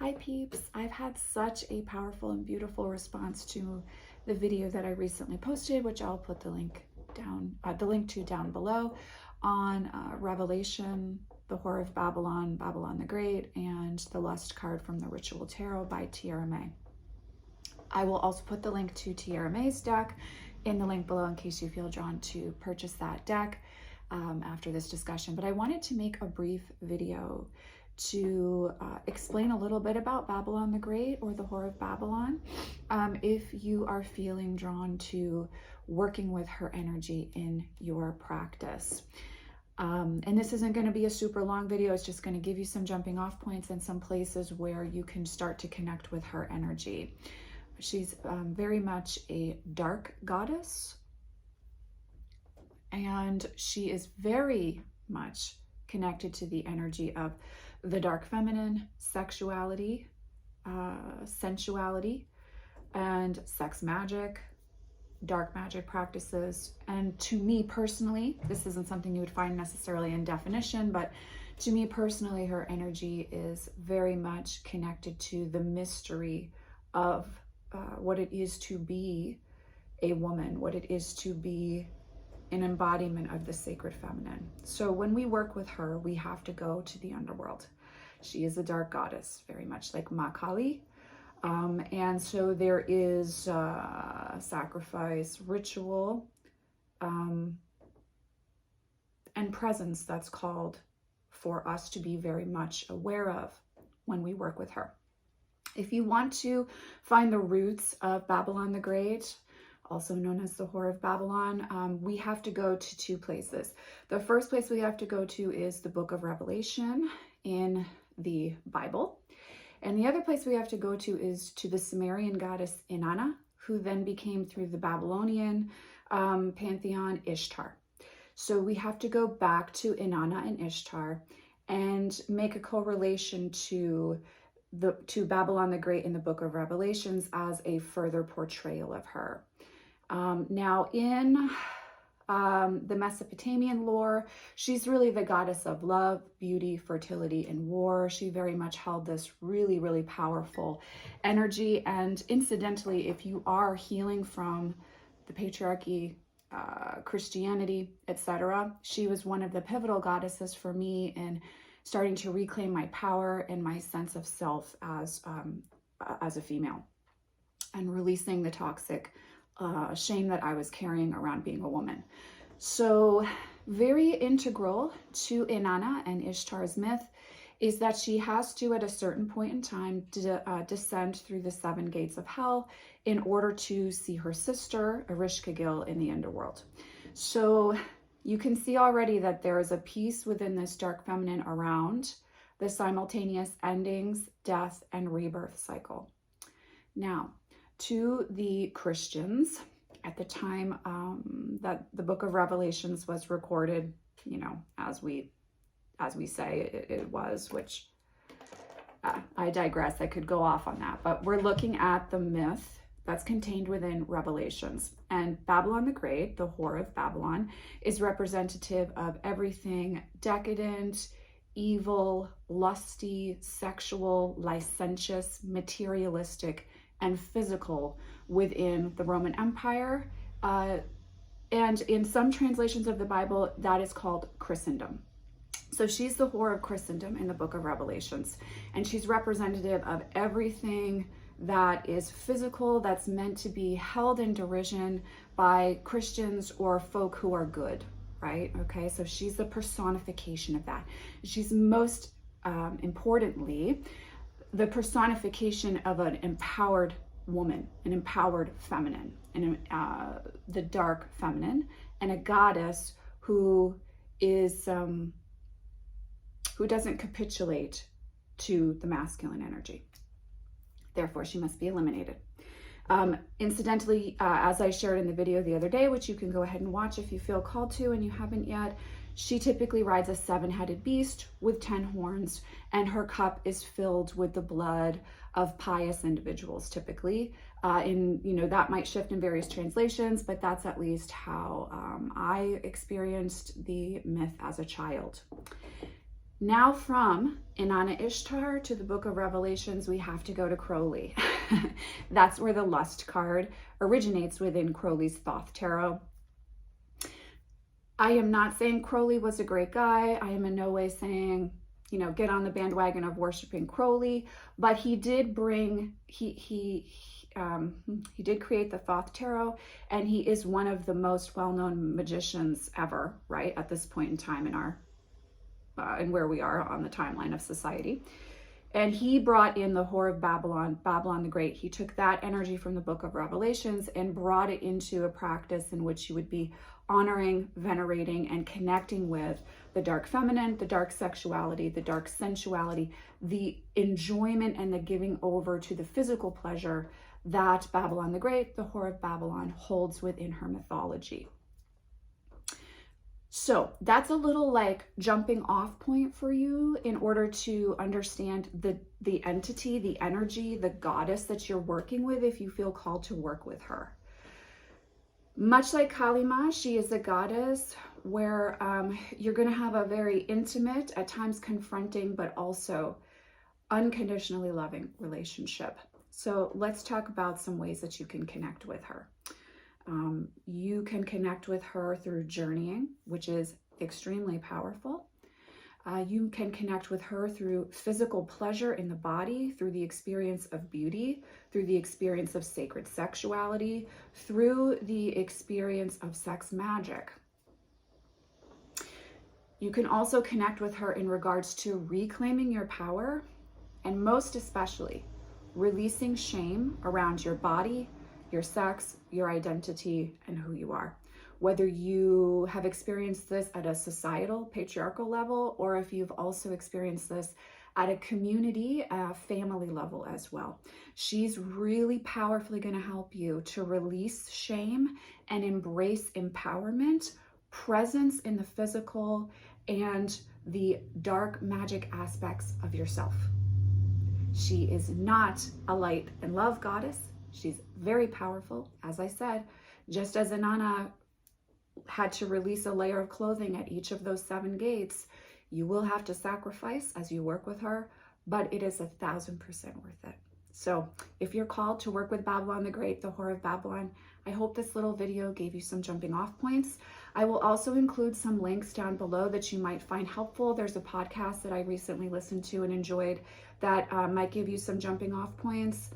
Hi peeps, I've had such a powerful and beautiful response to the video that I recently posted, which I'll put the link to down below, on Revelation, the Whore of Babylon, Babylon the Great, and the Lust card from the Ritual Tarot by Tiera May. I will also put the link to Tiera May's deck in the link below in case you feel drawn to purchase that deck after this discussion. But I wanted to make a brief video to explain a little bit about Babylon the Great, or the Whore of Babylon, if you are feeling drawn to working with her energy in your practice. And this isn't going to be a super long video. It's just going to give you some jumping off points and some places where you can start to connect with her energy. She's very much a dark goddess, and she is very much connected to the energy of the dark feminine, sexuality, sensuality, and sex magic, dark magic practices. And to me personally, this isn't something you would find necessarily in definition, but to me personally, her energy is very much connected to the mystery of what it is to be a woman, what it is to be an embodiment of the sacred feminine. So when we work with her, we have to go to the underworld. She is a dark goddess, very much like Ma Kali. And so there is sacrifice, ritual, and presence that's called for us to be very much aware of when we work with her. If you want to find the roots of Babylon the Great, also known as the Whore of Babylon, we have to go to two places. The first place we have to go to is the book of Revelation in the Bible. And the other place we have to go to is to the Sumerian goddess Inanna, who then became, through the Babylonian pantheon, Ishtar. So we have to go back to Inanna and Ishtar and make a correlation to Babylon the Great in the book of Revelations as a further portrayal of her. Now in the Mesopotamian lore, she's really the goddess of love, beauty, fertility, and war. She very much held this really, really powerful energy. And incidentally, if you are healing from the patriarchy, Christianity, etc., she was one of the pivotal goddesses for me in starting to reclaim my power and my sense of self as a female, and releasing the toxic shame that I was carrying around being a woman. So very integral to Inanna and Ishtar's myth is that she has to, at a certain point in time, descend through the 7 gates of hell in order to see her sister, Ereshkigal, in the underworld. So you can see already that there is a piece within this dark feminine around the simultaneous endings, death, and rebirth cycle. Now, to the Christians, at the time that the book of Revelations was recorded, you know, as we say it was, which I digress, I could go off on that, but we're looking at the myth that's contained within Revelations. And Babylon the Great, the Whore of Babylon, is representative of everything decadent, evil, lusty, sexual, licentious, materialistic, and physical within the Roman Empire. And in some translations of the Bible, that is called Christendom. So she's the whore of Christendom in the book of Revelations. And she's representative of everything that is physical, that's meant to be held in derision by Christians or folk who are good, right? Okay, so she's the personification of that. She's most importantly the personification of an empowered woman, an empowered feminine, and the dark feminine, and a goddess who is who doesn't capitulate to the masculine energy. Therefore, she must be eliminated. Incidentally, as I shared in the video the other day, which you can go ahead and watch if you feel called to and you haven't yet, she typically rides a 7-headed beast with 10 horns, and her cup is filled with the blood of pious individuals, typically. That might shift in various translations, but that's at least how I experienced the myth as a child. Now from Inanna Ishtar to the Book of Revelations, we have to go to Crowley. That's where the Lust card originates within Crowley's Thoth Tarot. I am not saying Crowley was a great guy. I am in no way saying, you know, get on the bandwagon of worshiping Crowley, but he did bring, he did create the Thoth Tarot, and he is one of the most well-known magicians ever, right, at this point in time in our and where we are on the timeline of society. And he brought in the Whore of Babalon, Babylon the Great. He took that energy from the Book of Revelations and brought it into a practice in which you would be honoring, venerating, and connecting with the dark feminine, the dark sexuality, the dark sensuality, the enjoyment and the giving over to the physical pleasure that Babylon the Great, the Whore of Babalon, holds within her mythology. So that's a little like jumping off point for you in order to understand the entity, the energy, the goddess that you're working with if you feel called to work with her. Much like Kali Ma, she is a goddess where you're going to have a very intimate, at times confronting, but also unconditionally loving relationship. So let's talk about some ways that you can connect with her. You can connect with her through journeying, which is extremely powerful. You can connect with her through physical pleasure in the body, through the experience of beauty, through the experience of sacred sexuality, through the experience of sex magic. You can also connect with her in regards to reclaiming your power, and most especially releasing shame around your body, your sex, your identity, and who you are. Whether you have experienced this at a societal, patriarchal level, or if you've also experienced this at a community, family level as well. She's really powerfully going to help you to release shame and embrace empowerment, presence in the physical, and the dark magic aspects of yourself. She is not a light and love goddess. She's very powerful, as I said, just as Inanna had to release a layer of clothing at each of those 7 gates. You will have to sacrifice as you work with her, but it is 1,000% worth it. So if you're called to work with Babylon the Great, the Whore of Babalon, I hope this little video gave you some jumping off points. I will also include some links down below that you might find helpful. There's a podcast that I recently listened to and enjoyed that might give you some jumping off points.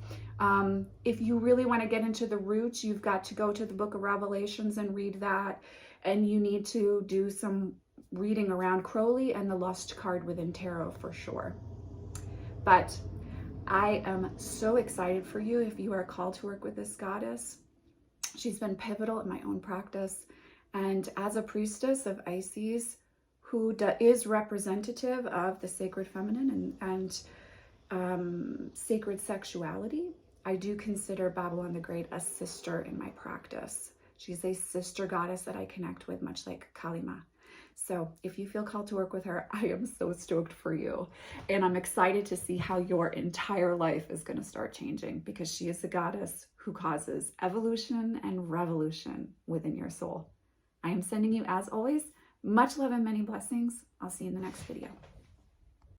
If you really want to get into the roots, you've got to go to the Book of Revelations and read that. And you need to do some reading around Crowley and the Lust card within tarot for sure. But I am so excited for you if you are called to work with this goddess. She's been pivotal in my own practice. And as a priestess of Isis, who is representative of the sacred feminine and sacred sexuality, I do consider Babylon the Great a sister in my practice. She's a sister goddess that I connect with, much like Kali Ma. So if you feel called to work with her, I am so stoked for you. And I'm excited to see how your entire life is going to start changing, because she is the goddess who causes evolution and revolution within your soul. I am sending you, as always, much love and many blessings. I'll see you in the next video.